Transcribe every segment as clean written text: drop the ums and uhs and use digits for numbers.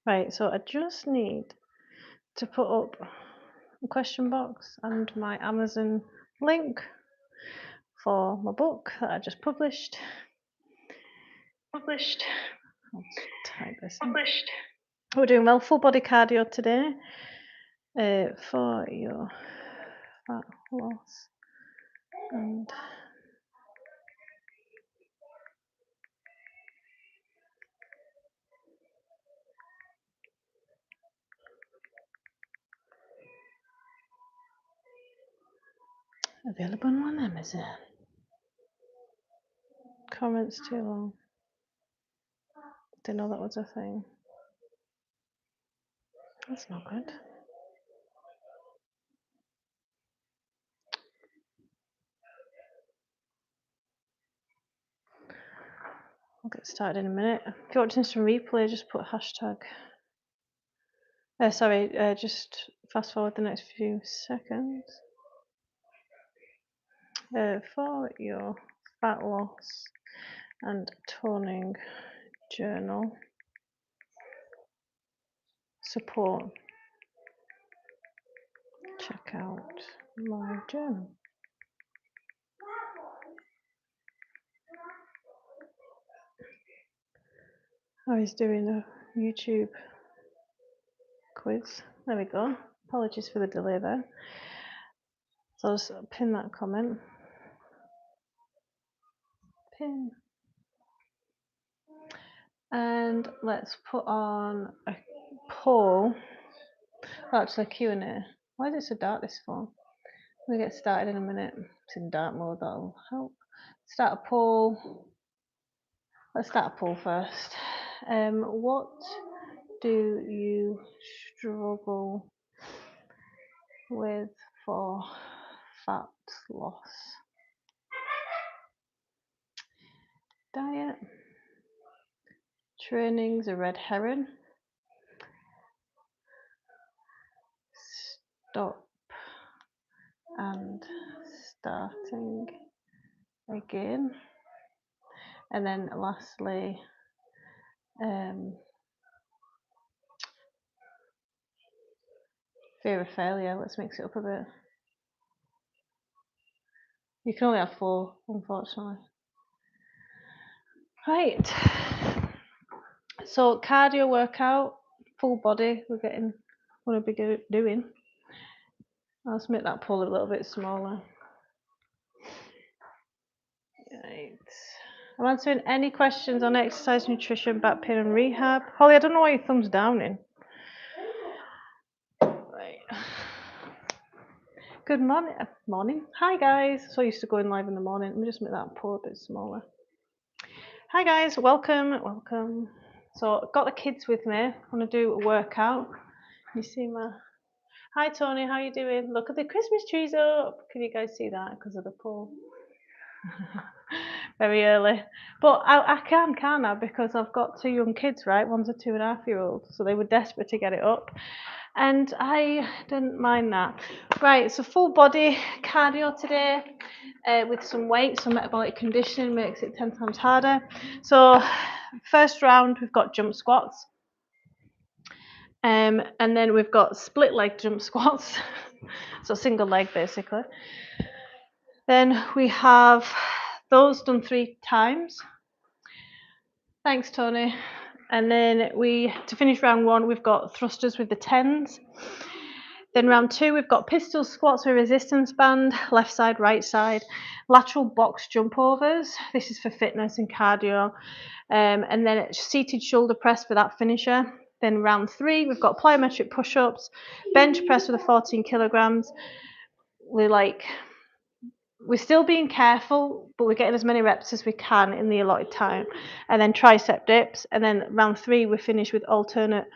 Right, so I just need to put up a question box and my Amazon link for my book that I just published. I'll type this in. We're doing well full body cardio today for your fat loss and available on Amazon. Comments too long. Didn't know that was a thing. That's not good. I'll get started in a minute. If you're watching this from replay, just put hashtag. Just fast forward the next few seconds. For your fat loss and toning journal support, check out my journal. I was doing a YouTube quiz. There we go. Apologies for the delay there. So I'll just pin that comment. Pin. And let's put on a poll. Oh, actually, a Q&A. Why is it so dark this phone? We'll get started in a minute. It's in dark mode, that'll help. Start a poll. Let's start a poll first. What do you struggle with for fat loss? Diet. Training's a red herring. Stop and starting again. And then lastly, fear of failure. Let's mix it up a bit. You can only have 4, unfortunately. Right. So cardio workout, full body. We're going to be doing. I'll just make that poll a little bit smaller. Right. I'm answering any questions on exercise, nutrition, back pain, and rehab. Holly, I don't know why your thumb's down in. Right. Good morning. Hi guys. So used to going live in the morning. Let me just make that poll a bit smaller. Hi guys, welcome. So I've got the kids with me. I'm gonna do a workout. You see my. Hi Tony, how you doing? Look at the Christmas trees up. Can you guys see that because of the poll? Very early, but I can't I? Because I've got 2 young kids, right? One's a 2.5-year-old, so they were desperate to get it up, and I didn't mind that. Right, so full body cardio today with some weights. So metabolic conditioning makes it 10 times harder. So first round we've got jump squats, and then we've got split leg jump squats, so single leg basically. Then we have those done 3 times. Thanks, Tony. And then to finish round 1, we've got thrusters with the 10s. Then round 2, we've got pistol squats with resistance band, left side, right side, lateral box jump overs. This is for fitness and cardio. And then seated shoulder press for that finisher. Then round 3, we've got plyometric push-ups, bench press with the 14 kilograms. We're still being careful, but we're getting as many reps as we can in the allotted time. And then tricep dips. And then round 3, we finish with alternate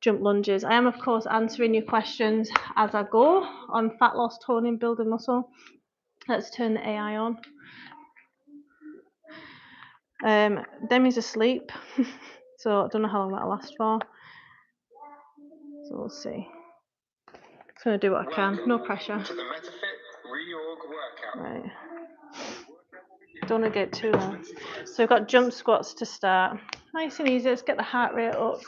jump lunges. I am, of course, answering your questions as I go on fat loss, toning, building muscle. Let's turn the AI on. Demi's asleep, so I don't know how long that'll last for. So we'll see. I'm going to do what I can, no pressure. Right. Don't want to get too long. So we've got jump squats to start. Nice and easy. Let's get the heart rate up.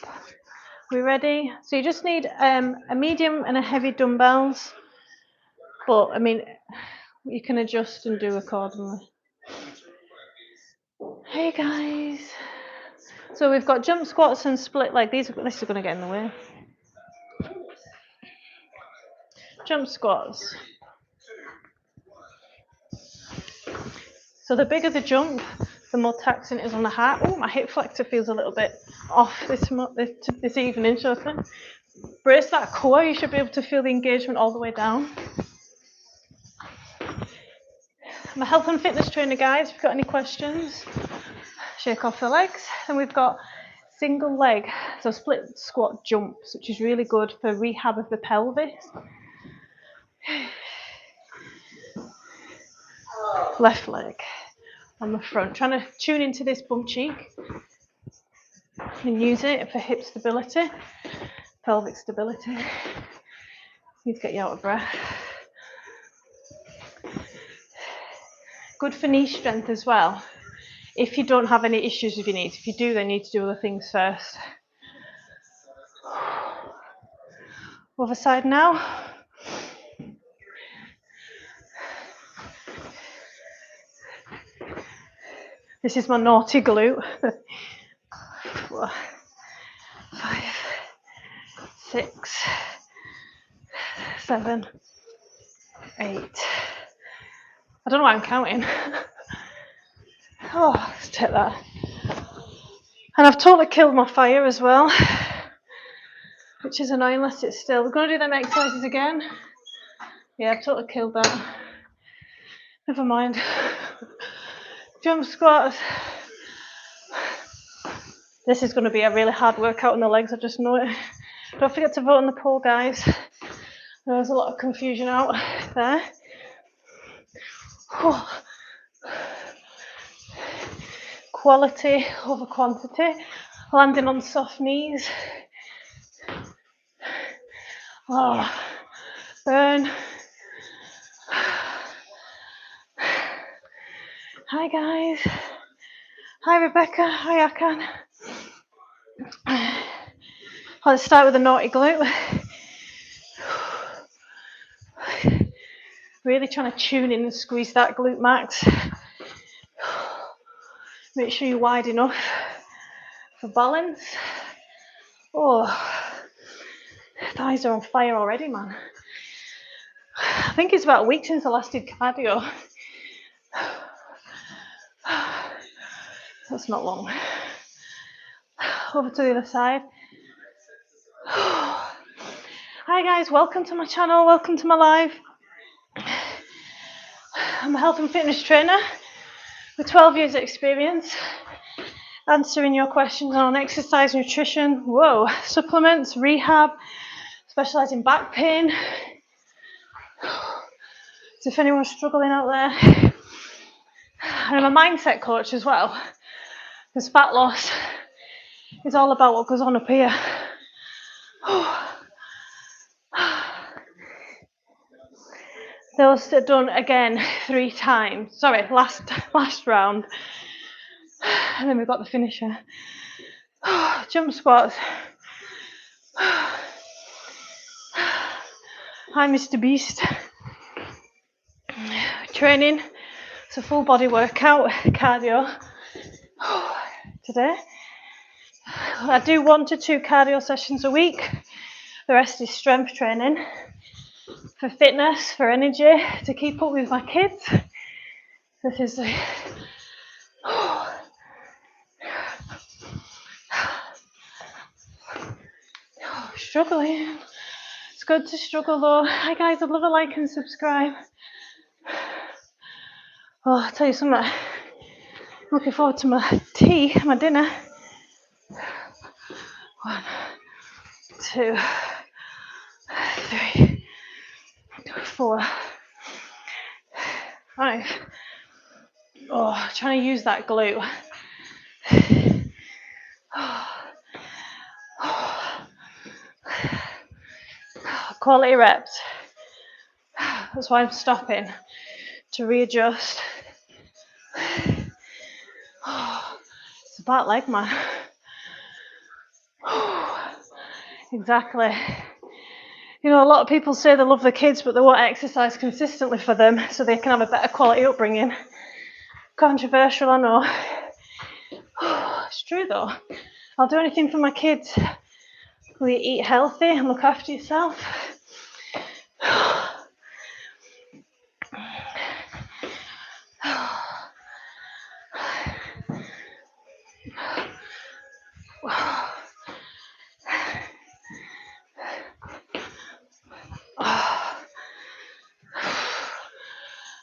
We ready? So you just need a medium and a heavy dumbbells, but I mean, you can adjust and do accordingly. Hey guys. So we've got jump squats and split leg. This is going to get in the way. Jump squats. So the bigger the jump, the more taxing it is on the heart. Oh, my hip flexor feels a little bit off this evening, so I think. Brace that core, you should be able to feel the engagement all the way down. I'm a health and fitness trainer, guys. If you've got any questions, shake off the legs. And we've got single leg, so split squat jumps, which is really good for rehab of the pelvis. Left leg on the front, trying to tune into this bum cheek and use it for hip stability, pelvic stability. Need to get you out of breath. Good for knee strength as well. If you don't have any issues with your knees, if you do, then you need to do other things first. Other side now. This is my naughty glute. 4, 5, 6, 7, 8. I don't know why I'm counting. Oh, let's take that. And I've totally killed my fire as well, which is annoying. Let's sit still. We're going to do them exercises again. Yeah, I've totally killed that. Never mind. Jump squats. This is going to be a really hard workout on the legs, I just know it. Don't forget to vote on the poll, guys. There's a lot of confusion out there. Oh. Quality over quantity. Landing on soft knees. Oh. Burn. Hi, guys. Hi, Rebecca. Hi, Akan. Let's start with the naughty glute. Really trying to tune in and squeeze that glute max. Make sure you're wide enough for balance. Oh, thighs are on fire already, man. I think it's about a week since I last did cardio. That's not long. Over to the other side. Hi guys, welcome to my channel, welcome to my live. I'm a health and fitness trainer with 12 years experience answering your questions on exercise, nutrition, supplements, rehab, specialise in back pain. So if anyone's struggling out there, and I'm a mindset coach as well, because fat loss is all about what goes on up here. Those are done again 3 times. Sorry, last round. And then we've got the finisher. Jump squats. Hi, Mr. Beast. Training. It's a full body workout, cardio. Today. I do 1 to 2 cardio sessions a week. The rest is strength training. For fitness, for energy, to keep up with my kids. This is the struggling. It's good to struggle though. Hi guys, I'd love a like and subscribe. Oh, I'll tell you something. Looking forward to my tea, my dinner. 1, 2, 3, 4, 5. Oh, trying to use that glute. Quality reps. That's why I'm stopping to readjust. It's a bad leg, man. Exactly. You know, a lot of people say they love their kids, but they won't exercise consistently for them so they can have a better quality upbringing. Controversial, I know. It's true though. I'll do anything for my kids. Will you eat healthy and look after yourself?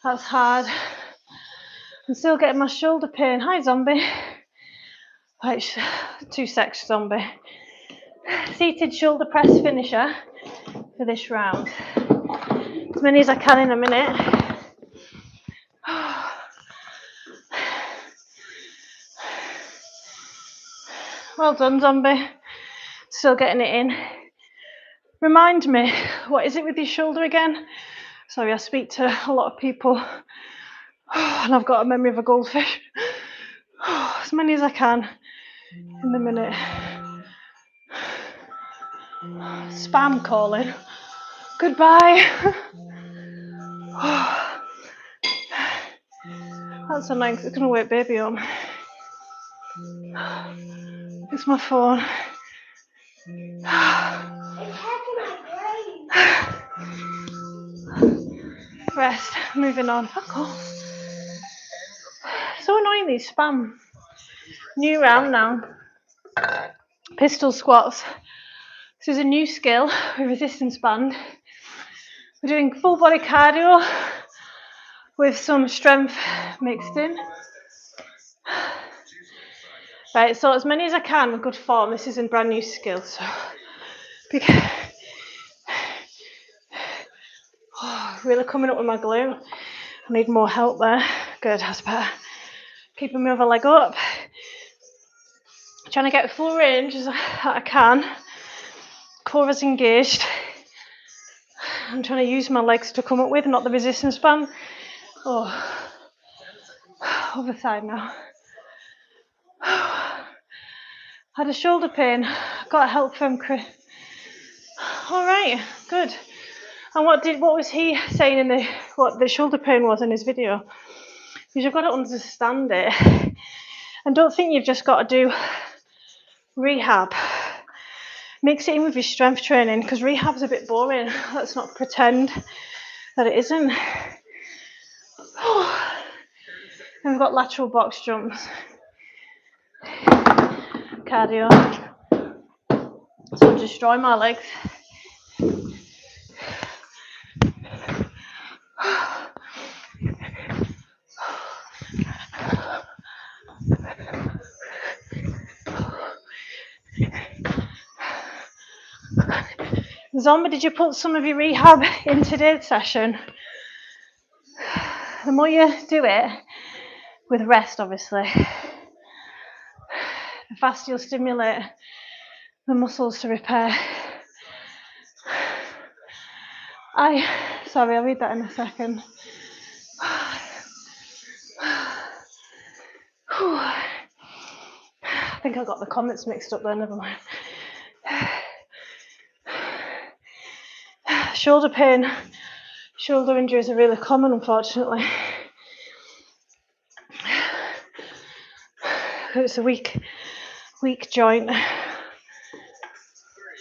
That's hard. I'm still getting my shoulder pain. Hi, zombie. Right, 2 secs, zombie. Seated shoulder press finisher for this round. As many as I can in a minute. Well done, zombie. Still getting it in. Remind me, what is it with your shoulder again? Sorry, I speak to a lot of people and I've got a memory of a goldfish. As many as I can in the minute. Spam calling. Goodbye. That's annoying because it's going to wake baby home. It's my phone. Rest. Moving on. Fuck off. So annoying, these spam. New round now. Pistol squats. This is a new skill with resistance band. We're doing full body cardio with some strength mixed in. Right, so as many as I can with good form. This is a brand new skill, so really coming up with my glute. I need more help there. Good, that's better. Keeping my other leg up. Trying to get full range as I can. Core is engaged. I'm trying to use my legs to come up with, not the resistance band. Oh, other side now. Had a shoulder pain. Got help from Chris. All right, good. And what was he saying in what the shoulder pain was in his video? Because you've got to understand it, and don't think you've just got to do rehab. Mix it in with your strength training, because rehab's a bit boring. Let's not pretend that it isn't. And we've got lateral box jumps. Cardio. So destroy my legs. Zombie, did you put some of your rehab in today's session? The more you do it, with rest obviously, the faster you'll stimulate the muscles to repair. Sorry, I'll read that in a second. I think I got the comments mixed up there, never mind. Shoulder pain, shoulder injuries are really common, unfortunately. It's a weak joint.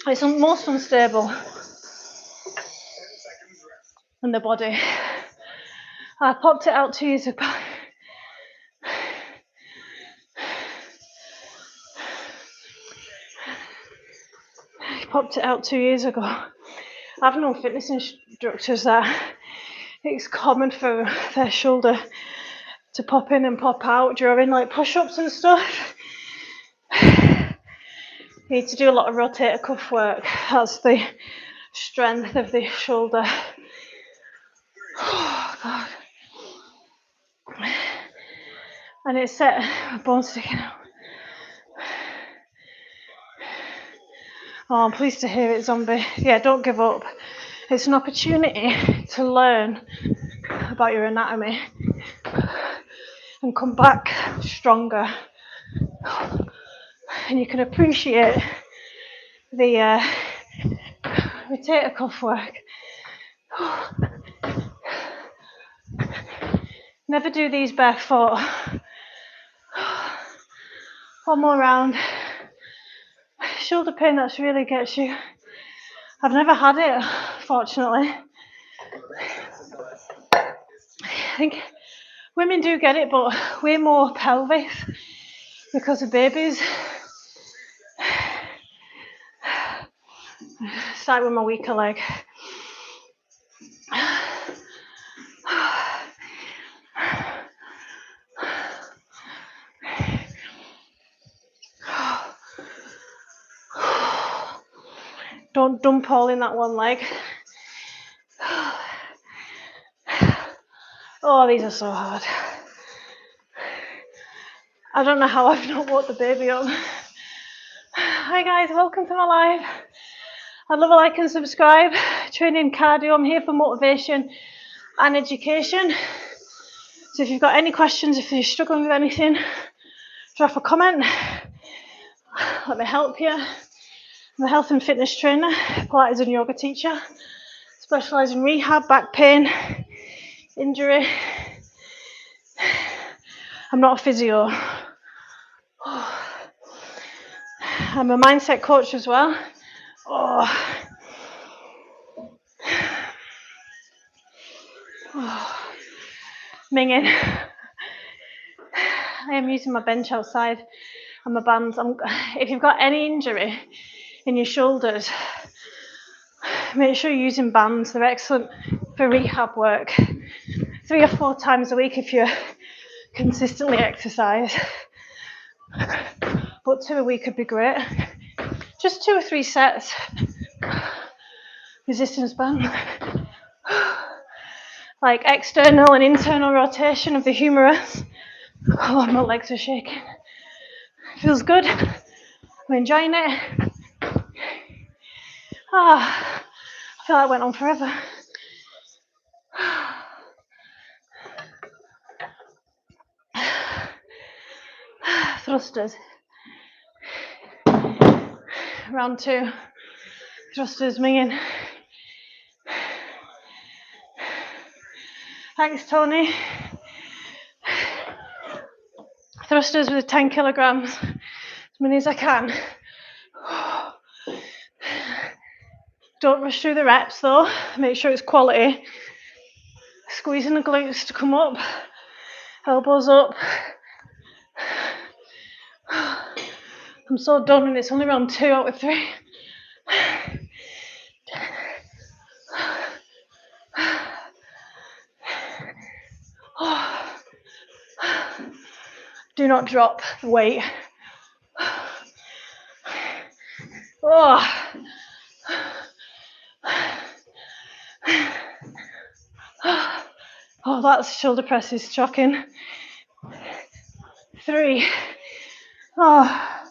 It's most unstable in the body. I popped it out 2 years ago. I've known fitness instructors that it's common for their shoulder to pop in and pop out during like push-ups and stuff. You need to do a lot of rotator cuff work. That's the strength of the shoulder. Oh, God. And it's set bones sticking out. Oh, I'm pleased to hear it, zombie. Yeah, don't give up. It's an opportunity to learn about your anatomy and come back stronger. And you can appreciate the rotator cuff work. Never do these barefoot. One more round. Shoulder pain, that's really gets you. I've never had it, fortunately. I think women do get it, but way more pelvis because of babies. Start with my weaker leg. Don't dump all in that one leg. Oh, these are so hard. I don't know how I've not woke the baby up. Hi guys, welcome to my live. I'd love a like and subscribe. Training cardio, I'm here for motivation and education. So if you've got any questions, if you're struggling with anything, drop a comment. Let me help you. I'm a health and fitness trainer, Pilates and yoga teacher. Specialise in rehab, back pain, injury. I'm not a physio. I'm a mindset coach as well. Minging. I am using my bench outside and my bands. If you've got any injury in your shoulders, make sure you're using bands. They're excellent for rehab work. 3 or 4 times a week if you consistently exercise. But 2 a week would be great. Just 2 or 3 sets. Resistance band. Like external and internal rotation of the humerus. Oh, my legs are shaking. Feels good. I'm enjoying it. I feel like it went on forever. Thrusters. Round 2. Thrusters, minging. Thanks, Tony. Thrusters with 10 kilograms, as many as I can. Don't rush through the reps though, make sure it's quality. Squeezing the glutes to come up, elbows up. I'm so done and it's only round 2 out of 3. Do not drop the weight. Oh, that's shoulder presses, shocking. 3. Oh,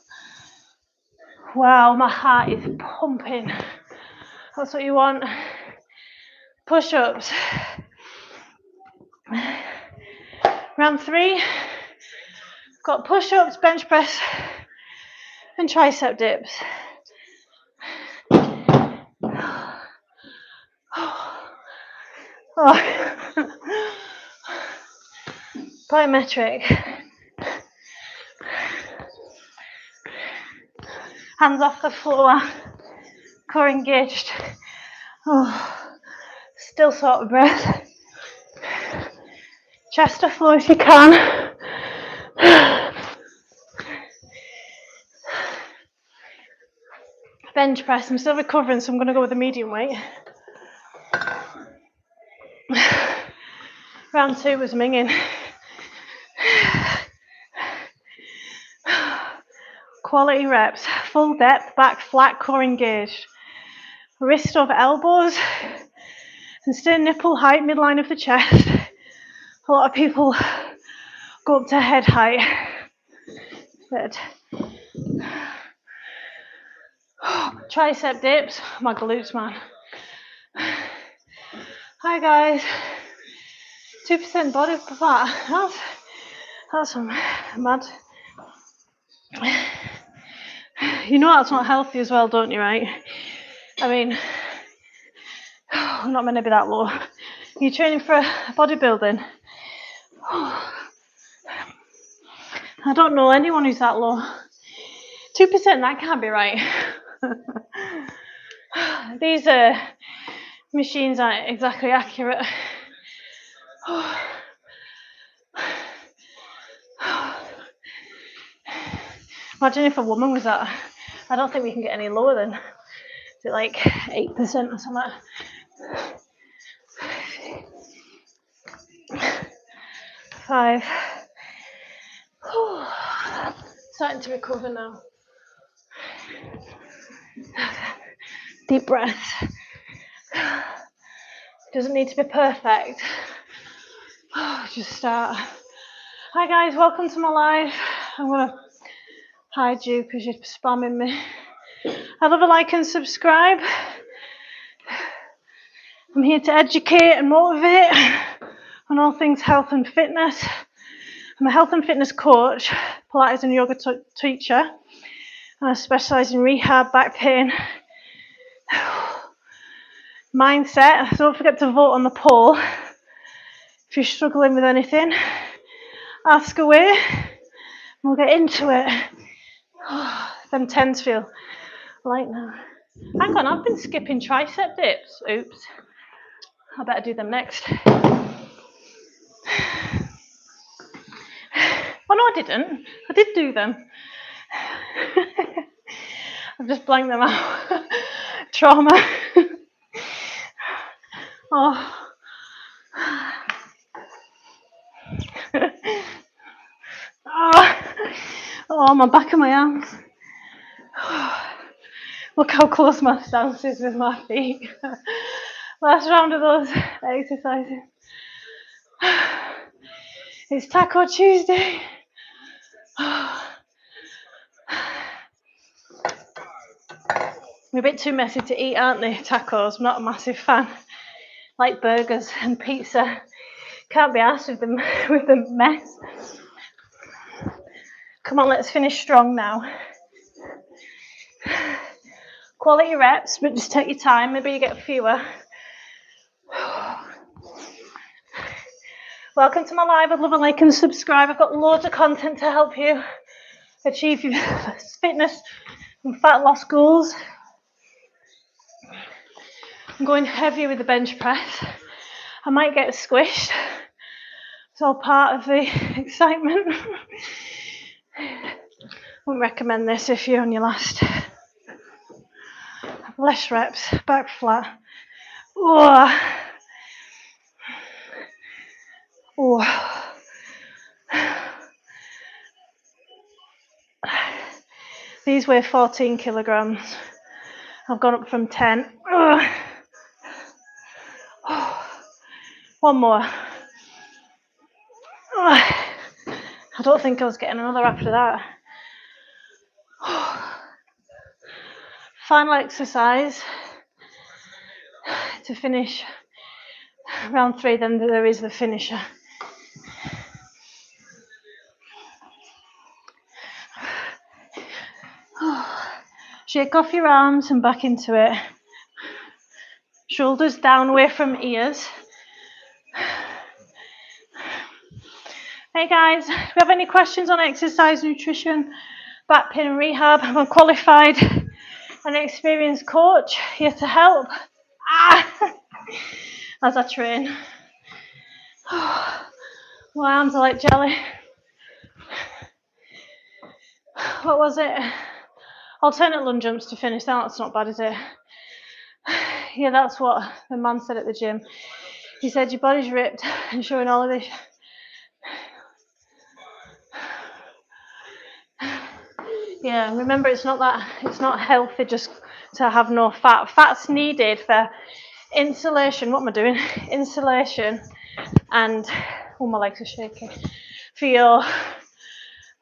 wow, my heart is pumping. That's what you want. Push-ups. Round 3. Got push-ups, bench press, and tricep dips. Plyometric. Hands off the floor, core engaged. Still sort of breath. Chest to floor if you can. Bench press, I'm still recovering, so I'm going to go with the medium weight. Round 2 was minging. Quality reps, full depth, back flat, core engaged. Wrist over elbows and stay nipple height, midline of the chest. A lot of people go up to head height. Good. Tricep dips, my glutes, man. Hi guys. 2% body fat. That's mad. You know that's not healthy as well, don't you, right? I mean, Not meant to be that low. You're training for bodybuilding. I don't know anyone who's that low. 2%, that can't be right. These machines aren't exactly accurate. Imagine if a woman was that. I don't think we can get any lower than, is it like 8% or something? Five. Starting to recover now. Deep breath. Doesn't need to be perfect. Just start. Hi guys, welcome to my live. I'm gonna hide you because you're spamming me. I love a like and subscribe. I'm here to educate and motivate on all things health and fitness. I'm a health and fitness coach, Pilates and yoga teacher, and I specialise in rehab, back pain, mindset. So don't forget to vote on the poll. If you're struggling with anything, ask away. We'll get into it. Them tens feel light now. Hang on, I've been skipping tricep dips. Oops. I better do them next. Oh no, I didn't. I did do them. I've just blanked them out. Trauma. Oh. Oh, my back of my arms. Look how close my stance is with my feet. Last round of those exercises. It's Taco Tuesday. They're a bit too messy to eat, aren't they, tacos? I'm not a massive fan. Like burgers and pizza. Can't be arsed with the mess. Come on, let's finish strong now. Quality reps, but just take your time. Maybe you get fewer. Welcome to my live. I'd love a like and subscribe. I've got loads of content to help you achieve your fitness and fat loss goals. I'm going heavy with the bench press. I might get squished. It's all part of the excitement. I wouldn't recommend this if you're on your last. Less reps, back flat. Oh. Oh. These weigh 14 kilograms. I've gone up from 10. Oh. One more. Oh. I don't think I was getting another after that. Oh. Final exercise to finish round 3, then there is the finisher. Shake off your arms and back into it. Shoulders down away from ears. Hey guys, do we have any questions on exercise, nutrition, back pain and rehab? I'm a qualified and experienced coach here to help as I train. My arms are like jelly. What was it? Alternate lunge jumps to finish. That's not bad, is it? Yeah, that's what the man said at the gym. He said your body's ripped and showing all of this. Yeah, remember it's not healthy just to have no fat. Fat's needed for insulation. What am I doing? Insulation and my legs are shaking. For your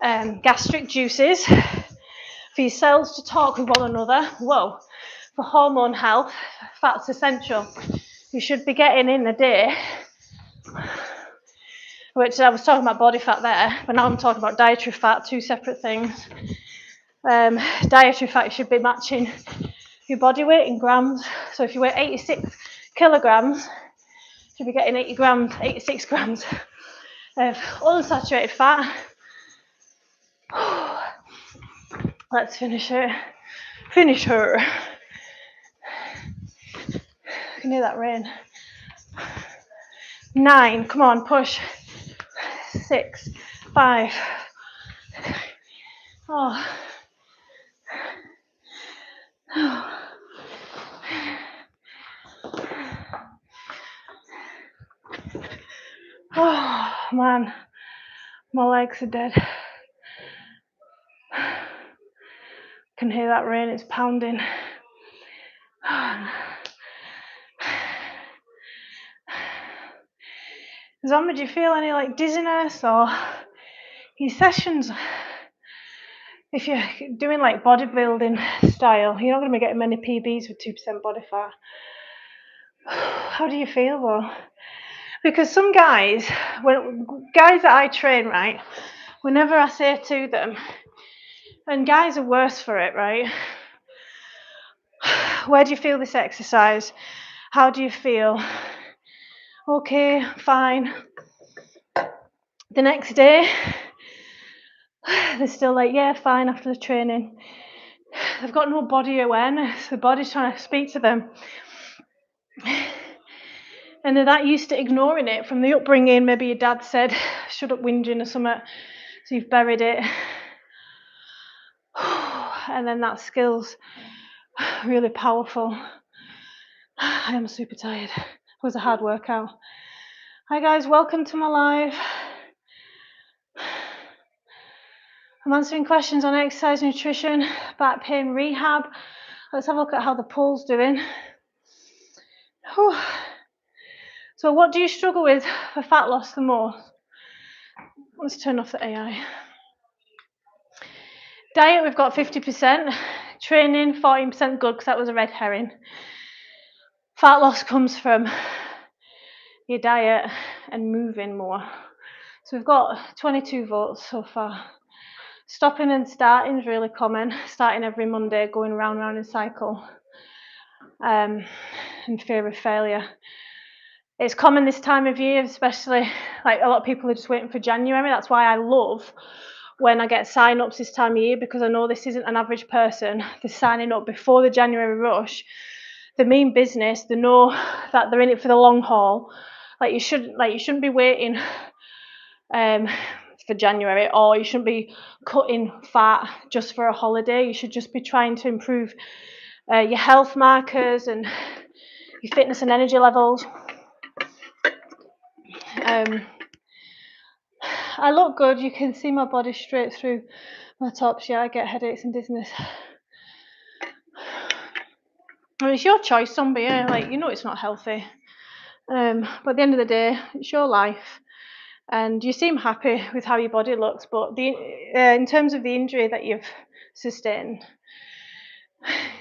gastric juices, for your cells to talk with one another. Whoa. For hormone health, fat's essential. You should be getting in a day, which I was talking about body fat there, but now I'm talking about dietary fat, two separate things. Dietary fat should be matching your body weight in grams. So if you weigh 86 kilograms, you'll be getting 86 grams of unsaturated fat. Let's finish it. Finish her. I can hear that rain. 9, come on, push. 6, 5. Oh. Oh man, my legs are dead. Can hear that rain, it's pounding. Zomba, do you feel any like dizziness or these sessions? If you're doing like bodybuilding style, you're not going to be getting many PBs with 2% body fat. How do you feel though? Because some guys that I train, right, whenever I say to them, and guys are worse for it, right? Where do you feel this exercise? How do you feel? Okay, fine. The next day, they're still like, yeah, fine after the training. They've got no body awareness. The body's trying to speak to them. And they're that used to ignoring it from the upbringing. Maybe your dad said, shut up whinging or something. So you've buried it. And then that skill's really powerful. I am super tired. It was a hard workout. Hi guys, welcome to my live. I'm answering questions on exercise, nutrition, back pain, rehab. Let's have a look at how the poll's doing. Whew. So what do you struggle with for fat loss the most? Let's turn off the AI. Diet, we've got 50%. Training, 14% good, because that was a red herring. Fat loss comes from your diet and moving more. So we've got 22 votes so far. Stopping and starting is really common. Starting every Monday, going round and round in a cycle. And fear of failure. It's common this time of year, especially like a lot of people are just waiting for January. That's why I love when I get sign-ups this time of year, because I know this isn't an average person. They're signing up before the January rush. They mean business. They know that they're in it for the long haul. You shouldn't be waiting for January, or you shouldn't be cutting fat just for a holiday. You should just be trying to improve your health markers and your fitness and energy levels. I look good. You can see my body straight through my tops. Yeah, I get headaches and dizziness. Well, it's your choice, zombie. Yeah? You know it's not healthy. But at the end of the day, it's your life, and you seem happy with how your body looks. But in terms of the injury that you've sustained,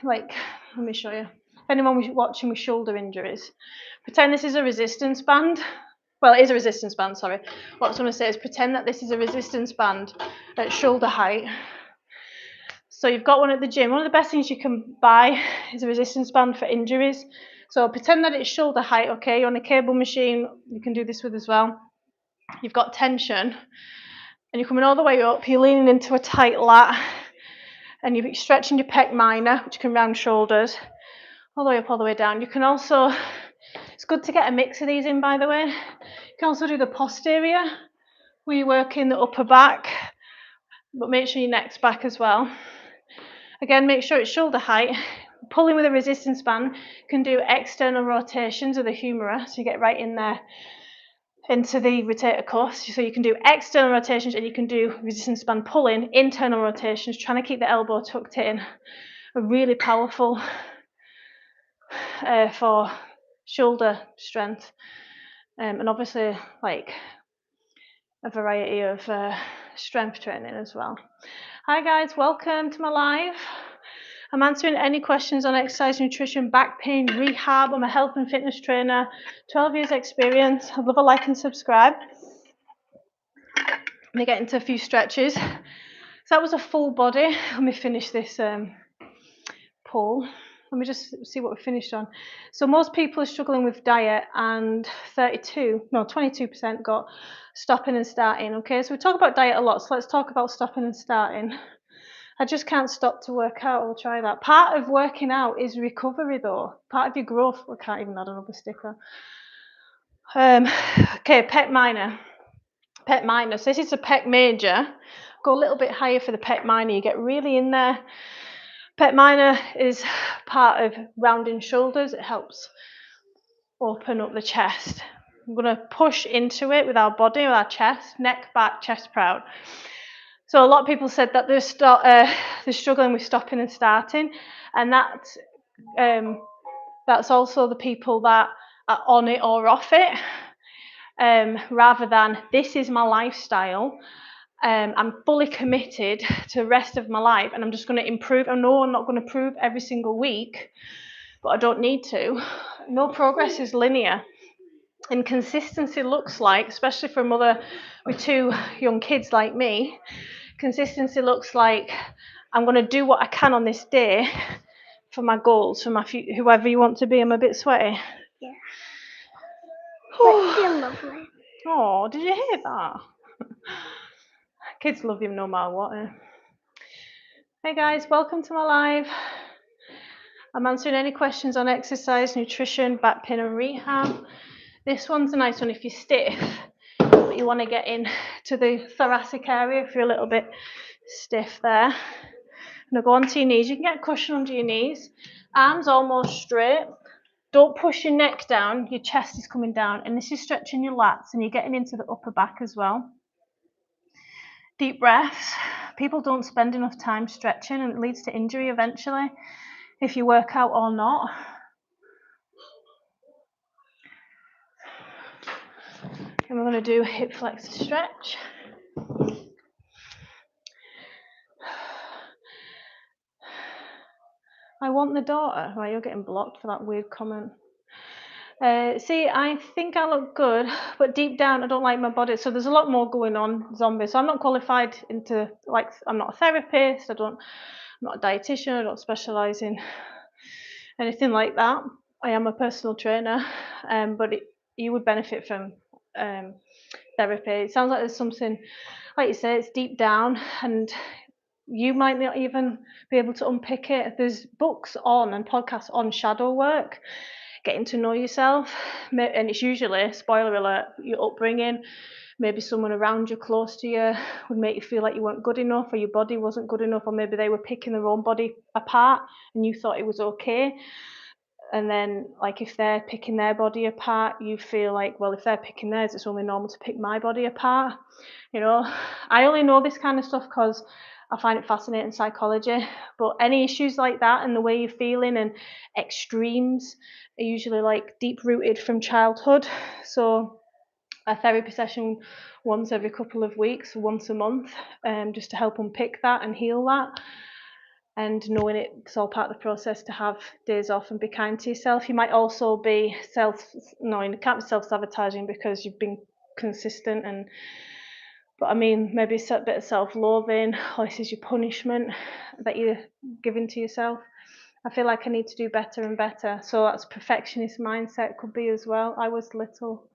let me show you. If anyone was watching with shoulder injuries, pretend this is a resistance band. Well, it is a resistance band, sorry. What I was going to say is pretend that this is a resistance band at shoulder height. So you've got one at the gym. One of the best things you can buy is a resistance band for injuries. So pretend that it's shoulder height, okay? You're on a cable machine. You can do this with as well. You've got tension, and you're coming all the way up. You're leaning into a tight lat, and you're stretching your pec minor, which can round shoulders, all the way up, all the way down. You can also, it's good to get a mix of these in, by the way. You can also do the posterior, where you work in the upper back, but make sure your neck's back as well. Again, make sure it's shoulder height. Pulling with a resistance band, you can do external rotations of the humerus, so you get right in there into the rotator cuff. So you can do external rotations, and you can do resistance band pulling, internal rotations, trying to keep the elbow tucked in. Are really powerful for shoulder strength, and obviously a variety of strength training as well. Hi guys, welcome to my live. I'm answering any questions on exercise, nutrition, back pain, rehab. I'm a health and fitness trainer, 12 years experience. I'd love a like and subscribe. Let me get into a few stretches. So that was a full body. Let me finish this pull. Let me just see what we finished on. So most people are struggling with diet, and 22% got stopping and starting. Okay, so we talk about diet a lot, so let's talk about stopping and starting. I just can't stop to work out. We'll try that. Part of working out is recovery, though. Part of your growth. I can't even add another sticker. Okay, pec minor. Pec minor. So this is a pec major. Go a little bit higher for the pec minor. You get really in there. Pec minor is part of rounding shoulders. It helps open up the chest. I'm going to push into it with our body, with our chest, neck, back, chest proud. So a lot of people said that they're struggling with stopping and starting, and that's also the people that are on it or off it, rather than this is my lifestyle. I'm fully committed to the rest of my life, and I'm just going to improve. I know I'm not going to improve every single week, but I don't need to. No progress is linear. And consistency looks like, especially for a mother with 2 young kids like me, consistency looks like I'm going to do what I can on this day for my goals, for my whoever you want to be. I'm a bit sweaty. Yeah. But still lovely. Oh, did you hear that? Kids love you no matter what. Hey guys, welcome to my live. I'm answering any questions on exercise, nutrition, back pain and rehab. This one's a nice one if you're stiff, but you want to get in to the thoracic area if you're a little bit stiff there. Now go onto your knees. You can get a cushion under your knees. Arms almost straight. Don't push your neck down. Your chest is coming down. And this is stretching your lats, and you're getting into the upper back as well. Deep breaths. People don't spend enough time stretching, and it leads to injury eventually, if you work out or not. And we're going to do hip flexor stretch. I want the daughter. Right, you're getting blocked for that weird comment. See, I think I look good, but deep down I don't like my body. So there's a lot more going on, zombie. So I'm not qualified I'm not a therapist. I'm not a dietitian. I don't specialise in anything like that. I am a personal trainer, but you would benefit from therapy. It sounds like there's something, like you say, it's deep down, and you might not even be able to unpick it. There's books on and podcasts on shadow work, getting to know yourself, and it's usually, spoiler alert, your upbringing. Maybe someone around you, close to you, would make you feel like you weren't good enough, or your body wasn't good enough, or maybe they were picking their own body apart and you thought it was okay. And then, like, if they're picking their body apart, you feel like, well, if they're picking theirs, it's only normal to pick my body apart. You know, I only know this kind of stuff because I find it fascinating, psychology. But any issues like that and the way you're feeling and extremes are usually like deep rooted from childhood. So a therapy session once every couple of weeks, once a month, just to help unpick that and heal that. And knowing it's all part of the process to have days off and be kind to yourself. You might also be you can't be self-sabotaging because you've been consistent, but I mean, maybe a bit of self-loathing, or this is your punishment that you're giving to yourself. I feel like I need to do better and better. So that's perfectionist mindset could be as well. I was little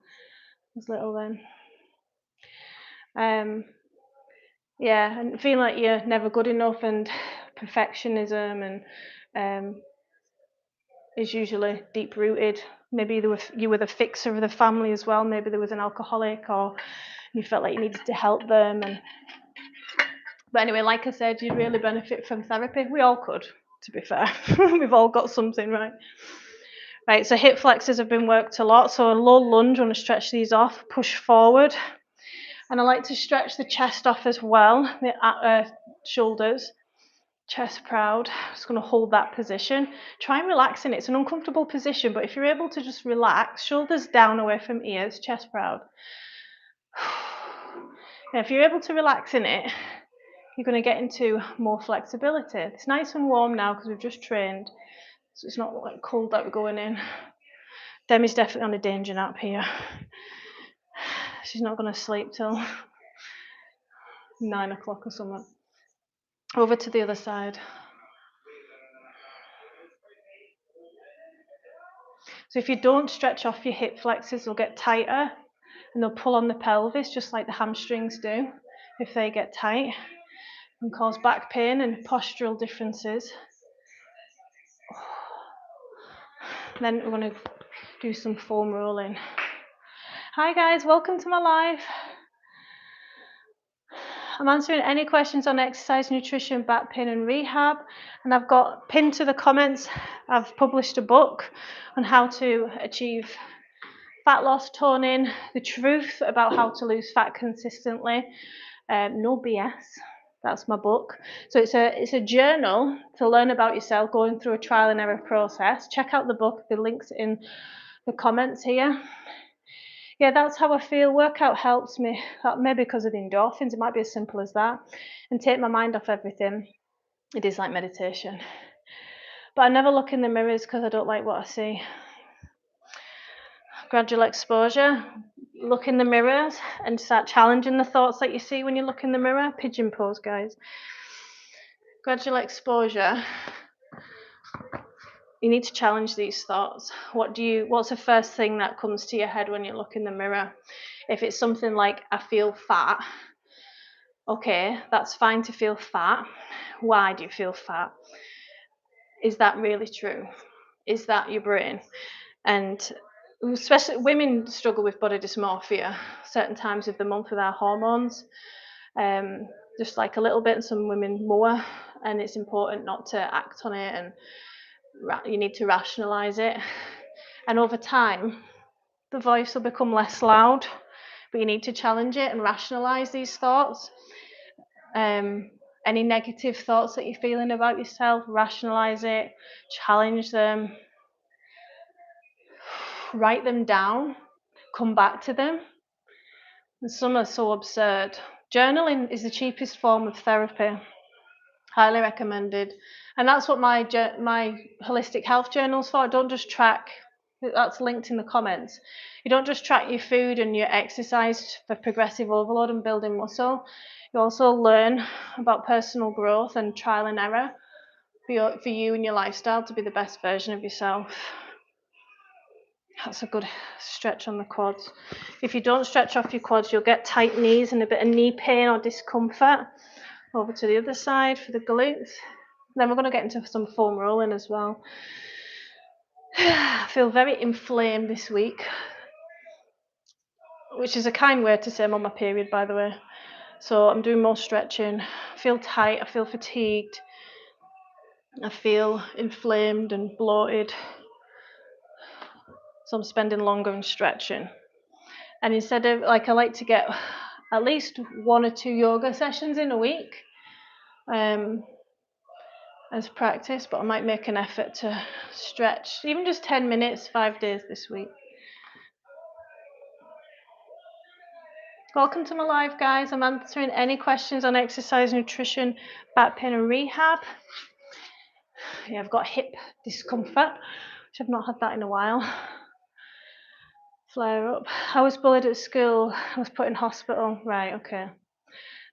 then. Yeah, and feeling like you're never good enough, and perfectionism and is usually deep rooted. Maybe you were the fixer of the family as well. Maybe there was an alcoholic, or you felt like you needed to help them. But anyway, like I said, you'd really benefit from therapy. We all could, to be fair. We've all got something, right? Right, so hip flexors have been worked a lot. So a low lunge, I want to stretch these off, push forward. And I like to stretch the chest off as well, the shoulders. Chest proud. Just going to hold that position. Try and relax in it. It's an uncomfortable position, but if you're able to just relax, shoulders down away from ears, chest proud. And if you're able to relax in it, you're going to get into more flexibility. It's nice and warm now because we've just trained, so it's not like cold that we're going in. Demi's definitely on a danger nap here. She's not going to sleep till 9 o'clock or something. Over to the other side. So if you don't stretch off your hip flexors, they'll get tighter and they'll pull on the pelvis just like the hamstrings do if they get tight, and cause back pain and postural differences. Then we're going to do some foam rolling. Hi guys, welcome to my live. I'm answering any questions on exercise, nutrition, back pain and rehab, and I've got pinned to the comments, I've published a book on how to achieve fat loss, toning, the truth about how to lose fat consistently, no BS. That's my book. So it's a journal to learn about yourself, going through a trial and error process. Check out the book, the link's in the comments here. Yeah, that's how I feel. Workout helps me, maybe because of the endorphins, it might be as simple as that, and take my mind off everything. It is like meditation. But I never look in the mirrors because I don't like what I see. Gradual exposure. Look in the mirrors and start challenging the thoughts that you see when you look in the mirror. Pigeon pose, guys. Gradual exposure. You need to challenge these thoughts. What's the first thing that comes to your head when you look in the mirror? If it's something like, I feel fat, okay, that's fine to feel fat. Why do you feel fat? Is that really true? Is that your brain? And especially women struggle with body dysmorphia certain times of the month with our hormones, just like a little bit, and some women more, and it's important not to act on it, and you need to rationalize it. And over time the voice will become less loud, but you need to challenge it and rationalize these thoughts. Any negative thoughts that you're feeling about yourself, rationalize it, challenge them, write them down, come back to them. And some are so absurd. Journaling is the cheapest form of therapy. Highly recommended. And that's what my holistic health journal's for. Don't just track, that's linked in the comments. You don't just track your food and your exercise for progressive overload and building muscle. You also learn about personal growth and trial and error for you and your lifestyle to be the best version of yourself. That's a good stretch on the quads. If you don't stretch off your quads, you'll get tight knees and a bit of knee pain or discomfort. Over to the other side for the glutes. Then we're going to get into some foam rolling as well. I feel very inflamed this week, which is a kind way to say I'm on my period, by the way. So I'm doing more stretching. I feel tight, I feel fatigued, I feel inflamed and bloated. So I'm spending longer and stretching. And instead of, I like to get at least 1 or 2 yoga sessions in a week as practice, but I might make an effort to stretch, even just 10 minutes, 5 days this week. Welcome to my live, guys. I'm answering any questions on exercise, nutrition, back pain and rehab. Yeah, I've got hip discomfort, which I've not had that in a while. Flare up. I was bullied at school. I was put in hospital. Right, okay.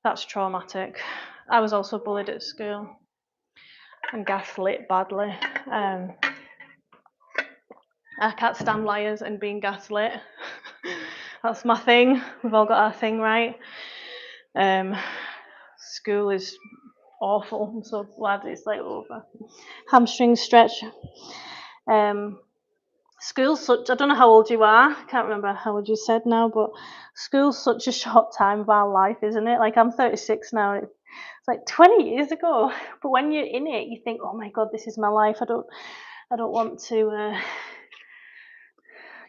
That's traumatic. I was also bullied at school and gaslit badly. I can't stand liars and being gaslit. That's my thing. We've all got our thing, right? School is awful. I'm so glad it's like over. Hamstring stretch. School's such, I don't know how old you are, I can't remember how old you said now, but school's such a short time of our life, isn't it? Like, I'm 36 now, it's like 20 years ago, but when you're in it, you think, oh my God, this is my life, I don't want to,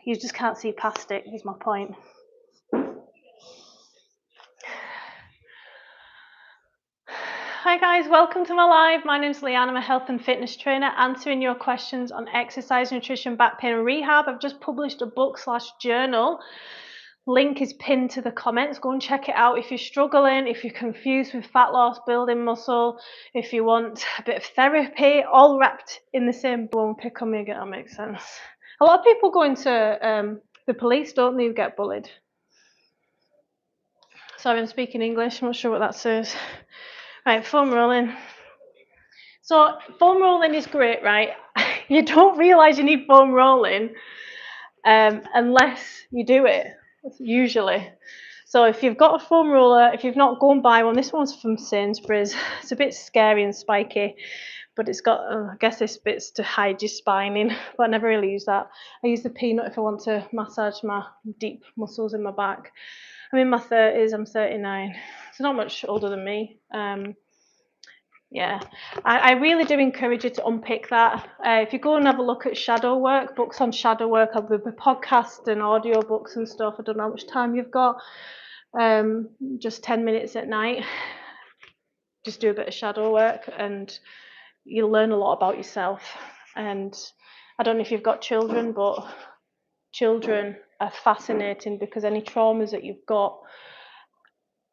you just can't see past it, is my point. Hi guys, welcome to my live. My name's Leanne, I'm a health and fitness trainer, answering your questions on exercise, nutrition, back pain and rehab. I've just published a book/journal. Link is pinned to the comments. Go and check it out if you're struggling, if you're confused with fat loss, building muscle, if you want a bit of therapy, all wrapped in the same bone. Pick on me again, that makes sense. A lot of people go into the police, don't they, who get bullied? Sorry, I'm speaking English, I'm not sure what that says. Right, foam rolling. So foam rolling is great, right? You don't realise you need foam rolling unless you do it, usually. So if you've got a foam roller, if you've not, go and buy one. This one's from Sainsbury's. It's a bit scary and spiky, but it's got, I guess this bit's to hide your spine in, but I never really use that. I use the peanut if I want to massage my deep muscles in my back. I'm in my 30s, I'm 39, so not much older than me. Yeah, I really do encourage you to unpick that. If you go and have a look at shadow work, books on shadow work, I'll be podcasts and audio books and stuff. I don't know how much time you've got. Just 10 minutes at night. Just do a bit of shadow work and you'll learn a lot about yourself. And I don't know if you've got children, but children are fascinating because any traumas that you've got,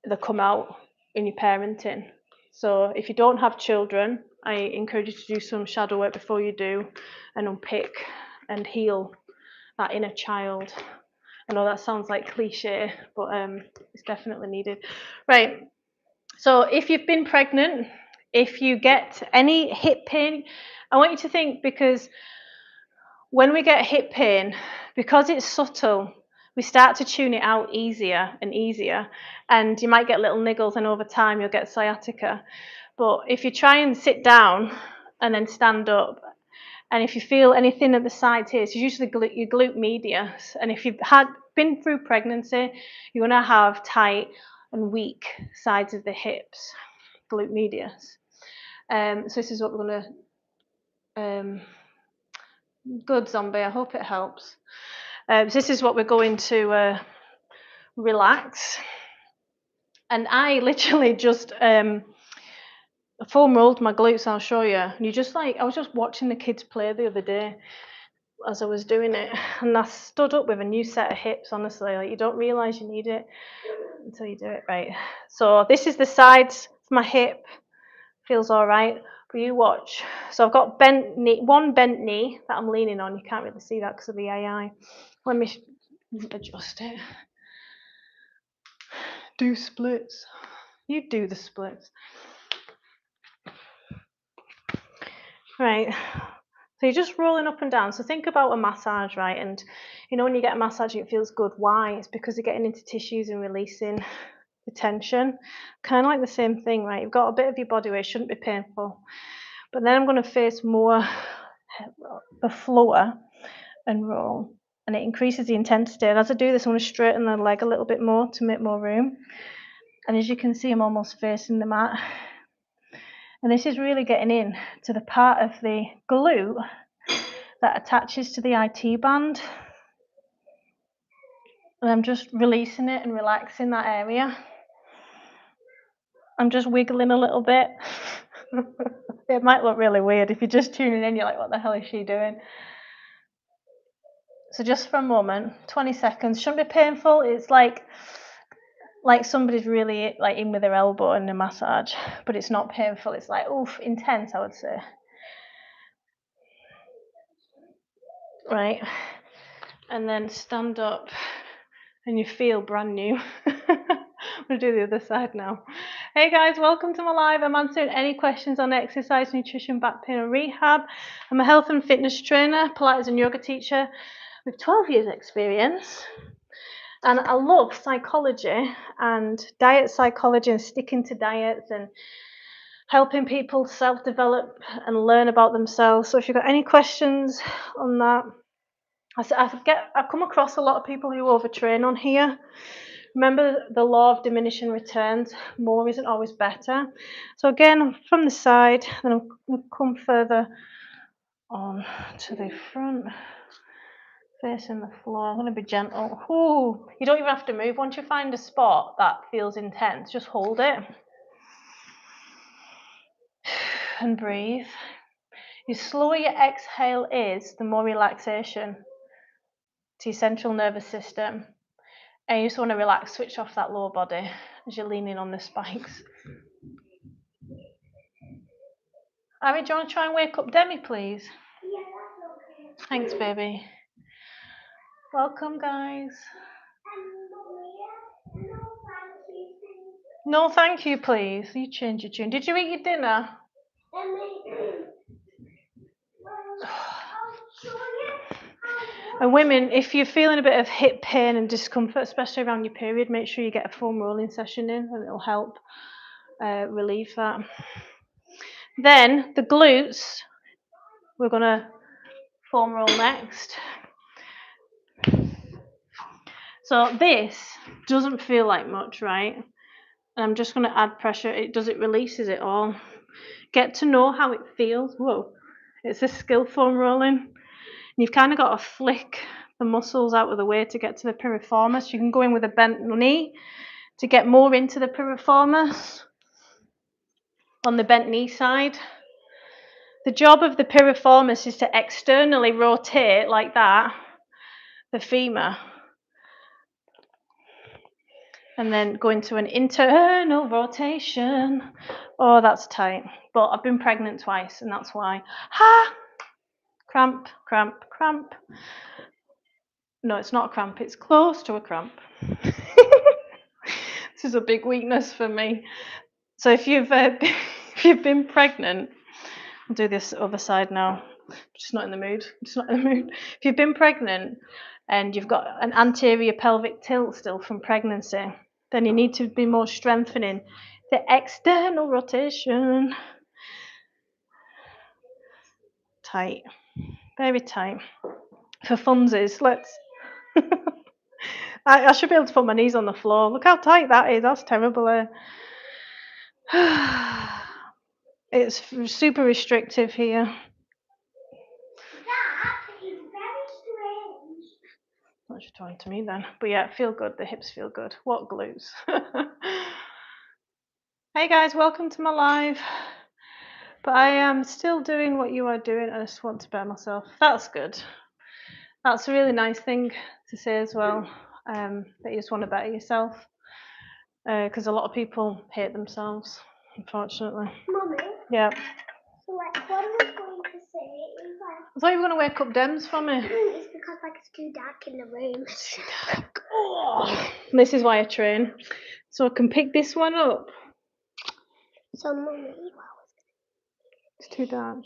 they come out in your parenting. So if you don't have children, I encourage you to do some shadow work before you do and unpick and heal that inner child. I know that sounds like cliche, but it's definitely needed. Right, so if you've been pregnant, if you get any hip pain, I want you to think, because when we get hip pain, because it's subtle, we start to tune it out easier and easier, and you might get little niggles, and over time you'll get sciatica. But if you try and sit down and then stand up, and if you feel anything at the sides here, it's usually your glute medius, and if you've been through pregnancy, you're going to have tight and weak sides of the hips, glute medius. So this is what we're going to... Good, zombie, I hope it helps. So this is what we're going to relax. And I literally just foam rolled my glutes, I'll show you. And you just I was just watching the kids play the other day as I was doing it. And I stood up with a new set of hips, honestly. Like, you don't realise you need it until you do it. Right. So this is the sides of my hip. Feels all right. But you watch. So I've got one bent knee that I'm leaning on. You can't really see that because of the AI. Let me adjust it. Do splits. You do the splits. Right. So you're just rolling up and down. So think about a massage, right? And you know when you get a massage and it feels good, why? It's because you're getting into tissues and releasing the tension. Kind of like the same thing, right? You've got a bit of your body where it shouldn't be painful. But then I'm going to face more the floor and roll. And it increases the intensity. And as I do this, I'm going to straighten the leg a little bit more to make more room. And as you can see, I'm almost facing the mat. And this is really getting in to the part of the glute that attaches to the IT band. And I'm just releasing it and relaxing that area. I'm just wiggling a little bit. It might look really weird. If you're just tuning in, you're like, what the hell is she doing? So just for a moment, 20 seconds. Shouldn't be painful. It's like somebody's really like in with their elbow in a massage, but it's not painful. It's like, oof, intense, I would say. Right. And then stand up and you feel brand new. I'm going to do the other side now. Hey guys, welcome to my live. I'm answering any questions on exercise, nutrition, back pain and rehab. I'm a health and fitness trainer, Pilates and yoga teacher with 12 years experience. And I love psychology and diet psychology and sticking to diets and helping people self-develop and learn about themselves. So if you've got any questions on that, I come across a lot of people who overtrain on here. Remember the law of diminishing returns, more isn't always better. So again, from the side, then I'm going to come further on to the front, facing the floor. I'm going to be gentle. Ooh, you don't even have to move. Once you find a spot that feels intense, just hold it and breathe. The slower your exhale is, the more relaxation to your central nervous system. And you just want to relax, switch off that lower body as you're leaning on the spikes. Abby, do you want to try and wake up Demi, please? Yeah, that's okay. Thanks, baby. Welcome, guys. No, thank you, please. You change your tune. Did you eat your dinner? And women, if you're feeling a bit of hip pain and discomfort, especially around your period, make sure you get a foam rolling session in, and it'll help relieve that. Then the glutes, we're going to foam roll next. So this doesn't feel like much, right? And I'm just going to add pressure. It releases it all. Get to know how it feels. Whoa, it's a skill foam rolling. You've kind of got to flick the muscles out of the way to get to the piriformis. You can go in with a bent knee to get more into the piriformis on the bent knee side. The job of the piriformis is to externally rotate like that, the femur, and then go into an internal rotation. Oh, that's tight. But I've been pregnant twice, and that's why. Cramp, cramp, cramp. No, it's not a cramp. It's close to a cramp. This is a big weakness for me. So if you've been pregnant, I'll do this other side now. I'm just not in the mood. If you've been pregnant and you've got an anterior pelvic tilt still from pregnancy, then you need to be more strengthening the external rotation. Tight, very tight. For funsies, let's. I should be able to put my knees on the floor. Look how tight that is. That's terrible. It's super restrictive here. That is very strange. What you're talking to me then? But yeah, feel good. The hips feel good. What glutes? Hey guys, welcome to my live. But I am still doing what you are doing. I just want to better myself. That's good. That's a really nice thing to say as well. That you just want to better yourself. Because a lot of people hate themselves, unfortunately. Mummy, Yeah. so like what I was going to say is like I thought you were going to wake up Dems for me. it's because like it's too dark in the room. It's too dark. Oh, this is why I train. So I can pick this one up. So Mummy, It's too dark.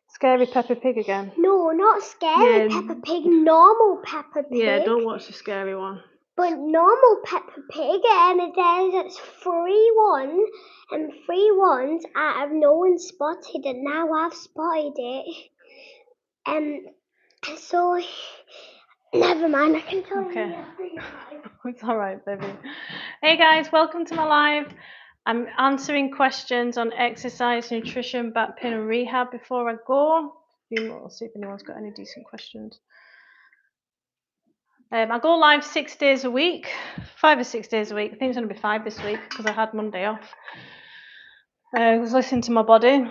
Scary Peppa Pig again. no, not scary Yeah. Peppa Pig, normal Peppa Pig. Yeah, don't watch the scary one. But normal Peppa Pig, and it says it's 3-1, and 3 ones out of no one spotted, and now I've spotted it. So never mind, I can tell Okay. you everything. It's all right, baby. Hey guys, welcome to my live. I'm answering questions on exercise, nutrition, back pain, and rehab before I go. We'll see if anyone's got any decent questions. I go live 6 days a week, 5 or 6 days a week. I think it's going to be 5 this week because I had Monday off. I was listening to my body.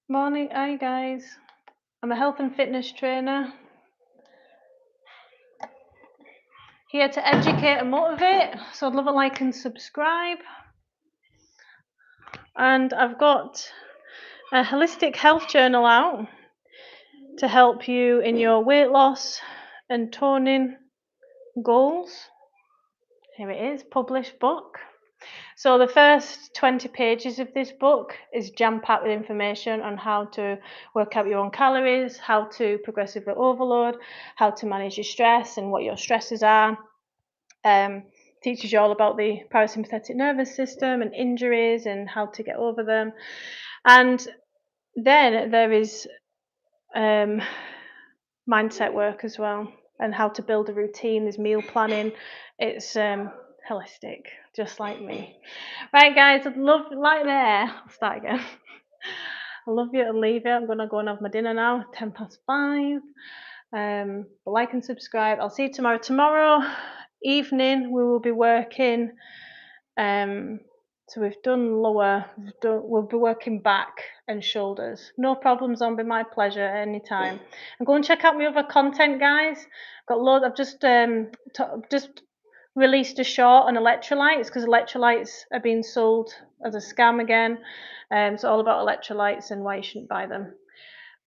Morning, hi guys. I'm a health and fitness trainer. Here to educate and motivate. So I'd love a like and subscribe. And I've got a holistic health journal out to help you in your weight loss and toning goals. Here it is, published book. So the first 20 pages of this book is jam-packed with information on how to work out your own calories, how to progressively overload, how to manage your stress and what your stresses are. Teaches you all about the parasympathetic nervous system and injuries and how to get over them. And then there is mindset work as well, and how to build a routine. There's meal planning. It's holistic, just like me. Right, guys, I'd love like there. I'll start again. I love you and leave it. I'm gonna go and have my dinner now. 5:10. But like and subscribe. I'll see you tomorrow. Tomorrow evening we will be working. So we've done lower. We'll be working back and shoulders. No problems on. Be my pleasure anytime. And go and check out my other content, guys. Got loads. I've just released a short on electrolytes because electrolytes are being sold as a scam again. It's all about electrolytes and why you shouldn't buy them.